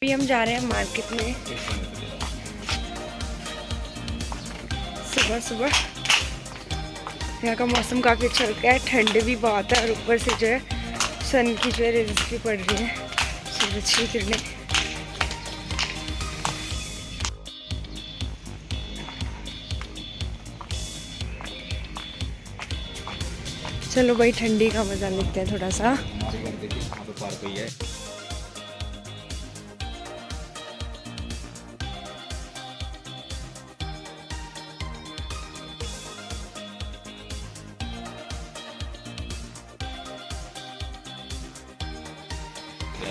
अभी हम जा रहे हैं मार्केट में सुबह सुबह। यहाँ का मौसम काफ़ी अच्छा लग रहा है, ठंड भी बहुत है और ऊपर से जो है सन की जो है रेज़ भी पड़ रही है, सूरज की किरणें। चलो भाई ठंडी का मज़ा लेते हैं थोड़ा सा।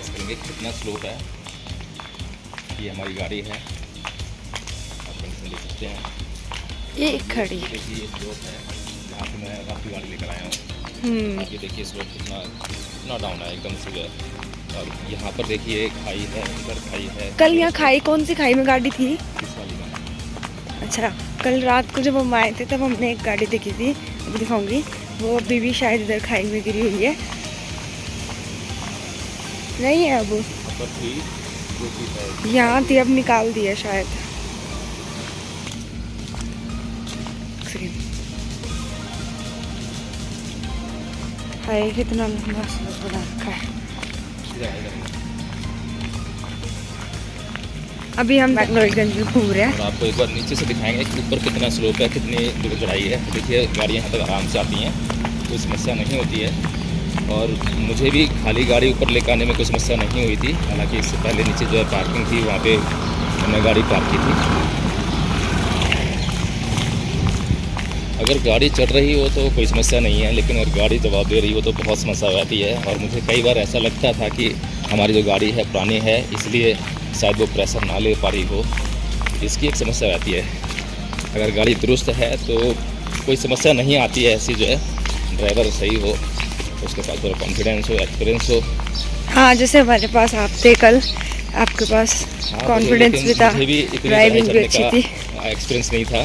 करेंगे कितना स्लोप है। ये हमारी गाड़ी है, आप कंडीशन देख सकते हैं। ये खड़ी देखिए ये स्लोप है, यहाँ से मैं आपकी गाड़ी लेकर आया हूँ। ये देखिए स्लोप कितना डाउन है एकदम से। और यहाँ पर देखिए खाई है, इधर खाई है। कल यहाँ खाई, कौन सी खाई में गाड़ी थी? इस वाली में। अच्छा, कल रात को जब हम आए थे तब हमने एक गाड़ी देखी थी, अभी दिखाऊंगी। वो अभी भी शायद इधर खाई में गिरी हुई है, नहीं है अब। यहाँ थी, अब निकाल दिया शायद। हाय कितना लंबा स्लोप बना रखा है। अभी हम मैक्लोरीगंज में घूम रहे हैं और आपको एक बार नीचे से दिखाएंगे कि ऊपर कितना स्लोप है, कितनी दूर चढ़ाई है। देखिए गाड़ी यहाँ तक आराम से आती हैं, कोई समस्या नहीं होती है। और मुझे भी खाली गाड़ी ऊपर लेकर आने में कोई समस्या नहीं हुई थी। हालांकि इससे पहले नीचे जो है पार्किंग थी, वहाँ पे हमने गाड़ी पार्क की थी। अगर गाड़ी चढ़ रही हो तो कोई समस्या नहीं है, लेकिन अगर गाड़ी जवाब दे रही हो तो बहुत समस्या आती है। और मुझे कई बार ऐसा लगता था कि हमारी जो गाड़ी है पुरानी है, इसलिए शायद वो प्रेशर ना ले पा रही हो, इसकी एक समस्या आती है। अगर गाड़ी दुरुस्त है तो कोई समस्या नहीं आती है ऐसी, जो है ड्राइवर सही हो, उसके पास थोड़ा कॉन्फिडेंस हो, एक्सपीरियंस हो। हाँ, जैसे हमारे पास आप थे कल, आपके पास कॉन्फिडेंस भी था, ड्राइविंग भी अच्छी थी, एक्सपीरियंस नहीं था।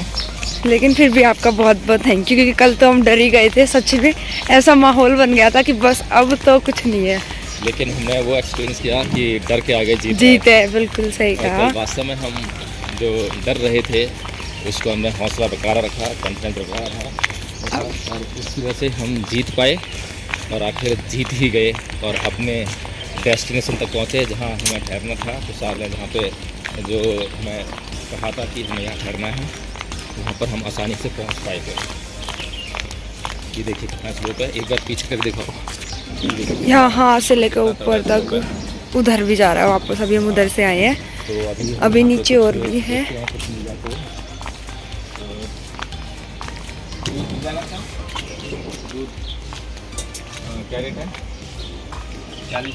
लेकिन फिर भी आपका बहुत बहुत थैंक यू, क्योंकि कल तो हम डर ही गए थे। सच में ऐसा माहौल बन गया था कि बस अब तो कुछ नहीं है। लेकिन हमने वो एक्सपीरियंस किया कि डर के आगे जीत है। बिल्कुल सही कहा। वास्तव में हम जो डर रहे थे उसको हमने हौसला बरकरार रखा, कॉन्फिडेंस बरकरार रहा, और इसकी वजह से हम जीत पाए और आखिर जीत ही गए और अपने डेस्टिनेशन तक पहुँचे जहाँ हमें ठहरना था। तो साल ने जहाँ पे जो हमें कहा था कि हमें यहाँ ठहरना है, वहाँ पर हम आसानी से पहुँच पाए थे। ये देखिए कितना स्लोप है, एक बार पीछे कर दिखाओ। यहाँ से लेकर ऊपर तक उधर भी जा रहा है वापस। अभी हम उधर से आए हैं, तो अभी नीचे और भी है। क्या रेट है? 40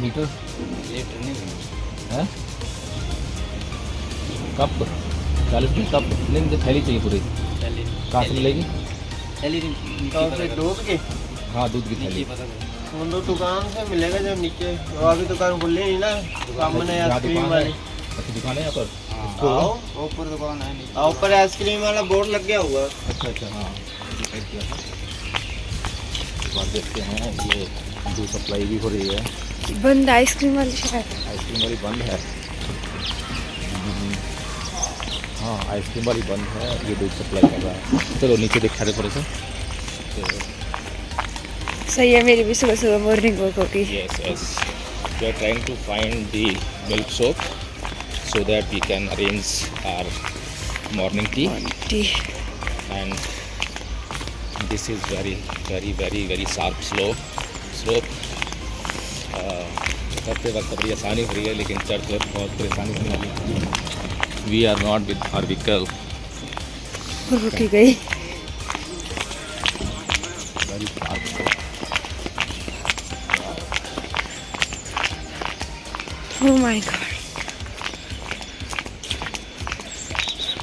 लीटर। है कप 40 में कप नहीं, मुझे थैली चाहिए पूरी। कहाँ से मिलेगी? दूध की? हाँ दूध की थैली। तो दुकान से मिलेगा जब नीचे, तो अभी दुकान खुली नहीं ना, सामने आइसक्रीम वाली। अच्छा दुकान है यहाँ पर? आओ ऊपर दुकान है, ऊपर आइसक्रीम वाला बोर्ड लग गया हुआ। अच्छा अच्छा, हाँ बात देखते हैं। ये दूध सप्लाई भी हो रही है बंद, आइसक्रीम वाली शायद। आइसक्रीम वाली बंद है। हाँ आइसक्रीम वाली बंद है, ये दूध सप्लाई कर रहा है। चलो नीचे दिखा दे थोड़ा सा। सही है, मेरी भी सुबह सुबह मॉर्निंग वॉक होगी। Yes yes, we are trying to find the milk shop so that we can arrange our morning tea and this is very very very very sharp slope. चढ़ते वक्त बड़ी आसानी हो रही है, लेकिन चढ़ते वक्त बहुत परेशानी होने वाली है। We are not with our vehicle. रुकी गई। Oh my God.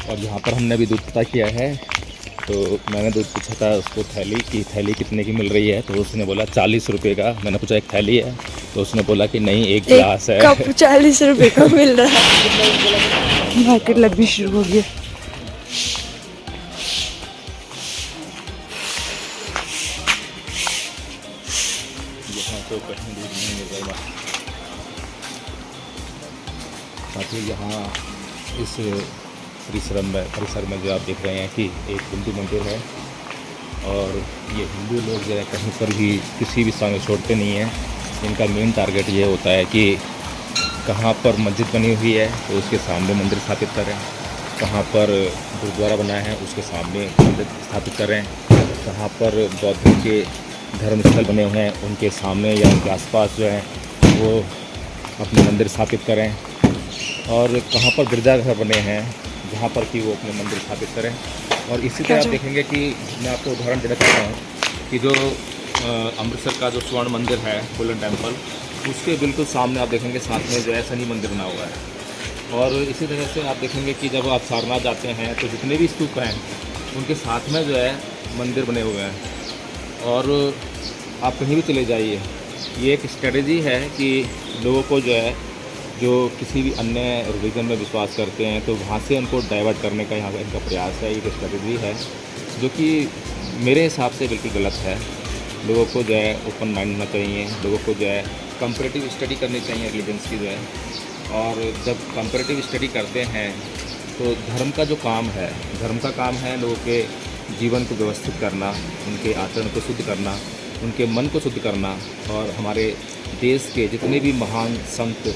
और यहाँ पर हमने अभी दूध पता किया है, तो मैंने दूध पूछा था उसको थैली कितने की मिल रही है, तो उसने बोला 40 रुपये का। मैंने पूछा एक थैली है, तो उसने बोला कि नहीं एक गिलास है। कप 40 रुपये का मिल रहा है। मार्केट लगनी शुरू हो गई। यहाँ तो कहीं दूध नहीं मिल रहा। साथ ही यहाँ इस परिसर में जो आप देख रहे हैं कि एक हिंदू मंदिर है और ये हिंदू लोग जो है कहीं पर भी किसी भी समय छोड़ते नहीं हैं। इनका मेन टारगेट ये होता है कि कहाँ पर मस्जिद बनी हुई है तो उसके सामने मंदिर स्थापित करें, कहाँ पर गुरुद्वारा बना है उसके सामने मंदिर स्थापित करें, कहाँ पर बौद्धों के धर्मस्थल बने हुए हैं उनके सामने या उनके आसपास जो है वो अपने मंदिर स्थापित करें, और कहाँ पर गिरजाघर बने हैं जहाँ पर कि वो अपने मंदिर स्थापित करें। और इसी तरह आप देखेंगे कि मैं आपको उदाहरण देना चाहता हूँ कि जो अमृतसर का जो स्वर्ण मंदिर है गोल्डन टेम्पल, उसके बिल्कुल सामने आप देखेंगे साथ में जो है शनि मंदिर बना हुआ है। और इसी तरह से आप देखेंगे कि जब आप सारनाथ जाते हैं तो जितने भी स्तूप हैं उनके साथ में जो है मंदिर बने हुए हैं। और आप कहीं भी चले जाइए, ये एक स्ट्रेटजी है कि लोगों को जो है जो किसी भी अन्य रिलीजन में विश्वास करते हैं तो वहाँ से उनको डाइवर्ट करने का यहाँ इनका प्रयास है। ये स्ट्रेटजी है जो कि मेरे हिसाब से बिल्कुल गलत है। लोगों को जो है ओपन माइंड होना चाहिए, लोगों को जो है कंपैरेटिव स्टडी करनी चाहिए रिलीजन्स की जो है। और जब कंपैरेटिव स्टडी करते हैं तो धर्म का जो काम है, धर्म का काम है लोगों के जीवन को व्यवस्थित करना, उनके आचरण को शुद्ध करना, उनके मन को शुद्ध करना। और हमारे देश के जितने भी महान संत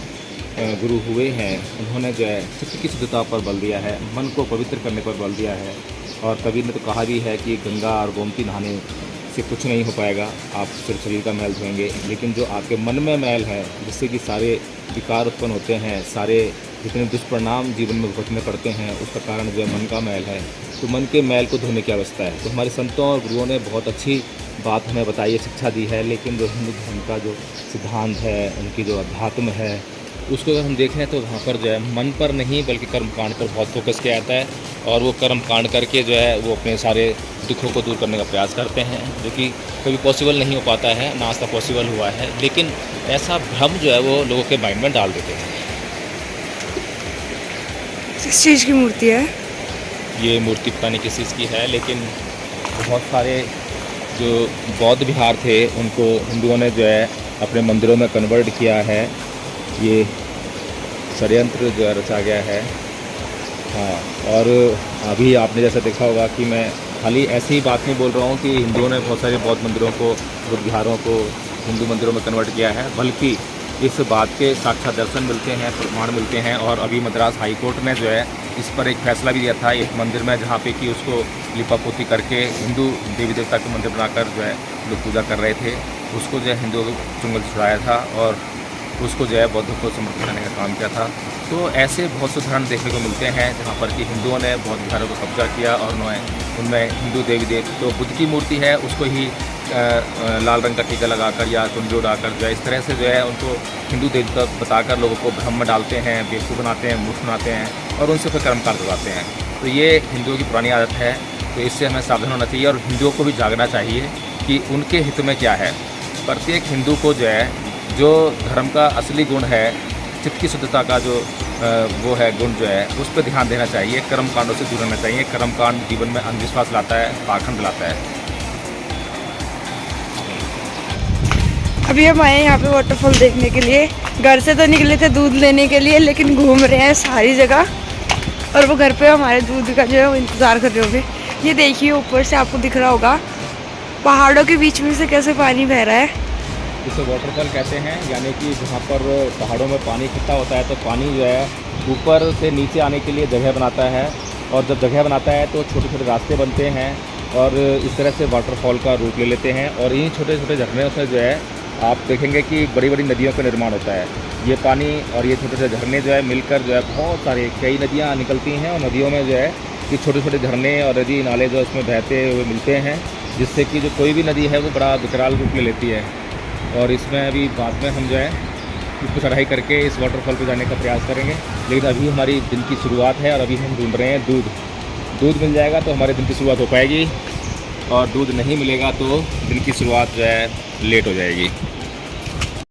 गुरु हुए हैं उन्होंने जो है चित्त की शुद्धता पर बल दिया है, मन को पवित्र करने पर बल दिया है। और कबीर ने तो कहा भी है कि गंगा और गोमती नहाने से कुछ नहीं हो पाएगा, आप सिर्फ शरीर का मैल धोएंगे, लेकिन जो आपके मन में मैल है जिससे कि सारे विकार उत्पन्न होते हैं, सारे जितने दुष्परिणाम जीवन में भुगतने पड़ते हैं, उसका कारण जो है मन का मैल है। तो मन के मैल को धोने की आवश्यकता है। तो हमारे संतों और गुरुओं ने बहुत अच्छी बात हमें बताई है, शिक्षा दी है। लेकिन जो हिंदू धर्म का जो सिद्धांत है, उनकी जो अध्यात्म है, उसको अगर हम देखें तो वहाँ पर जो है मन पर नहीं बल्कि कर्मकांड पर बहुत फोकस किया जाता है। और वो कर्मकांड करके जो है वो अपने सारे दुखों को दूर करने का प्रयास करते हैं, जो कि कभी पॉसिबल नहीं हो पाता है, ना आज तक पॉसिबल हुआ है। लेकिन ऐसा भ्रम जो है वो लोगों के माइंड में डाल देते हैं। किस चीज़ की मूर्ति है ये मूर्ति? पता नहीं किस चीज़ की है, लेकिन बहुत सारे जो बौद्ध विहार थे उनको हिंदुओं ने जो है अपने मंदिरों में कन्वर्ट किया है। ये षड्यंत्र जो है रचा गया है। हाँ, और अभी आपने जैसा देखा होगा कि मैं खाली ऐसी ही बात नहीं बोल रहा हूँ कि हिंदुओं ने बहुत सारे बौद्ध मंदिरों को, बुद्ध विहारों को हिंदू मंदिरों में कन्वर्ट किया है, बल्कि इस बात के साक्षात दर्शन मिलते हैं, प्रमाण मिलते हैं। और अभी मद्रास हाई कोर्ट ने जो है इस पर एक फैसला भी दिया था एक मंदिर में, जहाँ पे कि उसको लिपापोती करके हिंदू देवी देवता के मंदिर बनाकर जो है लोग पूजा कर रहे थे, उसको जो है हिंदुओं को चुंगल छुड़ाया था और उसको जो है बौद्धों को समर्पित करने का काम किया था। तो ऐसे बहुत से उदाहरण देखने को मिलते हैं जहाँ पर कि हिंदुओं ने बौद्ध विहारों को कब्जा किया और उनमें हिंदू देवी देव तो बुद्ध की मूर्ति है उसको ही लाल रंग का टीका लगाकर या कुंडली उड़ाकर जो है इस तरह से जो है उनको हिंदू देवता बताकर लोगों को भ्रम में डालते हैं, बेवकूफ़ बनाते हैं, मूर्ख बनाते हैं और उनसे फिर कर्मकांड करवाते हैं। तो ये हिंदुओं की पुरानी आदत है। तो इससे हमें सावधान होना चाहिए और हिंदुओं को भी जागना चाहिए कि उनके हित में क्या है। प्रत्येक हिंदू को जो है जो धर्म का असली गुण है, चित्त की शुद्धता का जो वो है गुण जो है, उस पर ध्यान देना चाहिए। कर्मकांडों से दूर रहना चाहिए। कर्मकांड जीवन में अंधविश्वास लाता है, पाखंड लाता है। अभी हम आए यहाँ पे वाटरफॉल देखने के लिए। घर से तो निकले थे दूध लेने के लिए, लेकिन घूम रहे हैं सारी जगह और वो घर पे हमारे दूध का जो है वो इंतज़ार कर रहे होंगे। ये देखिए ऊपर से आपको दिख रहा होगा पहाड़ों के बीच में से कैसे पानी बह रहा है। इसे वाटरफॉल कहते हैं, यानी कि जहाँ पर पहाड़ों में पानी इकट्ठा होता है तो पानी जो है ऊपर से नीचे आने के लिए जगह बनाता है। और जब जगह बनाता है तो छोटे छोटे रास्ते बनते हैं और इस तरह से वाटरफॉल का रूप ले लेते हैं। और इन छोटे छोटे झरनों से जो है आप देखेंगे कि बड़ी बड़ी नदियों का निर्माण होता है। ये पानी और ये छोटे छोटे झरने जो है मिलकर जो है बहुत सारे कई नदियाँ निकलती हैं और नदियों में जो है ये छोटे छोटे झरने और नदी नाले जो इसमें बहते हुए मिलते हैं, जिससे कि जो कोई भी नदी है वो बड़ा विकराल रूप ले लेती है। और इसमें अभी बाद में हम जो है इसको चढ़ाई करके इस वाटरफॉल पे जाने का प्रयास करेंगे। लेकिन अभी हमारी दिन की शुरुआत है और अभी हम ढूंढ रहे हैं दूध मिल जाएगा तो हमारे दिन की शुरुआत हो पाएगी, और दूध नहीं मिलेगा तो दिन की शुरुआत जो है लेट हो जाएगी।